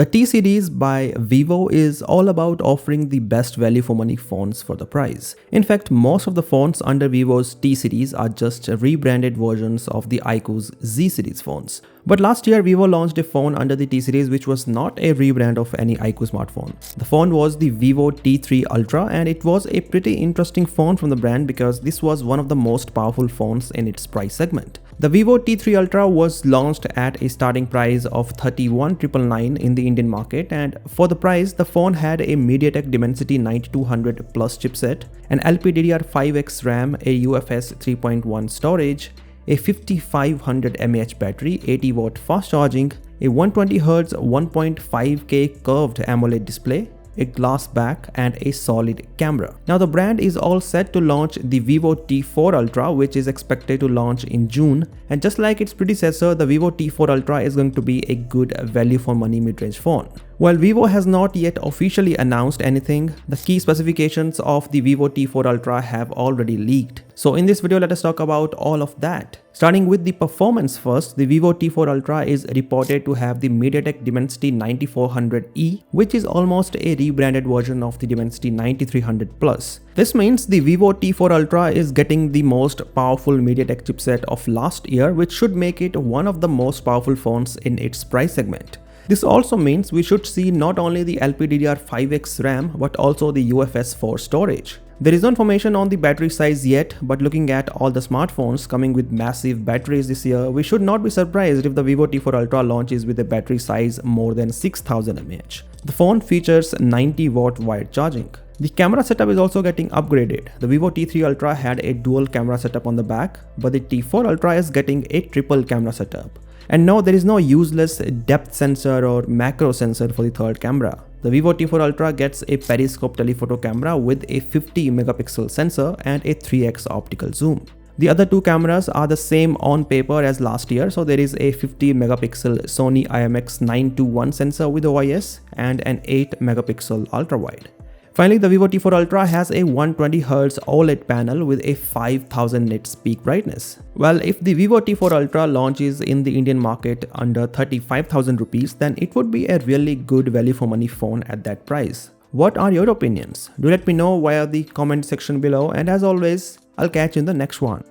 The T series by Vivo is all about offering the best value for money phones for the price. In fact, most of the phones under Vivo's T series are just rebranded versions of the iQOO's Z series phones. But last year, Vivo launched a phone under the T series which was not a rebrand of any iQOO smartphone. The phone was the Vivo T3 Ultra, and it was a pretty interesting phone from the brand because this was one of the most powerful phones in its price segment. The Vivo T3 Ultra was launched at a starting price of 31,999 in the Indian market, and for the price, the phone had a MediaTek Dimensity 9200 Plus chipset, an LPDDR5X RAM, a UFS 3.1 storage, a 5500 mAh battery, 80 watt fast charging, a 120Hz 1.5K curved AMOLED display, a glass back, and a solid camera. Now the brand is all set to launch the Vivo T4 Ultra, which is expected to launch in June, and just like its predecessor, the Vivo T4 Ultra is going to be a good value for money mid-range phone. While Vivo has not yet officially announced anything, the key specifications of the Vivo T4 Ultra have already leaked. So in this video, let us talk about all of that. Starting with the performance first, the Vivo T4 Ultra is reported to have the MediaTek Dimensity 9400E, which is almost a rebranded version of the Dimensity 9300 Plus. This means the Vivo T4 Ultra is getting the most powerful MediaTek chipset of last year, which should make it one of the most powerful phones in its price segment. This also means we should see not only the LPDDR5X RAM but also the UFS 4 storage. There is no information on the battery size yet, but looking at all the smartphones coming with massive batteries this year, we should not be surprised if the Vivo T4 Ultra launches with a battery size more than 6000 mAh. The phone features 90 watt wired charging. The camera setup is also getting upgraded. The Vivo T3 Ultra had a dual camera setup on the back, but the T4 Ultra is getting a triple camera setup. And no, there is no useless depth sensor or macro sensor for the third camera. The Vivo T4 Ultra gets a periscope telephoto camera with a 50 megapixel sensor and a 3x optical zoom. The other two cameras are the same on paper as last year, so there is a 50 megapixel Sony IMX921 sensor with OIS and an 8 megapixel ultra wide. Finally, the Vivo T4 Ultra has a 120Hz OLED panel with a 5000 nits peak brightness. Well, if the Vivo T4 Ultra launches in the Indian market under 35,000 rupees, then it would be a really good value for money phone at that price. What are your opinions? Do let me know via the comment section below, and as always, I'll catch you in the next one.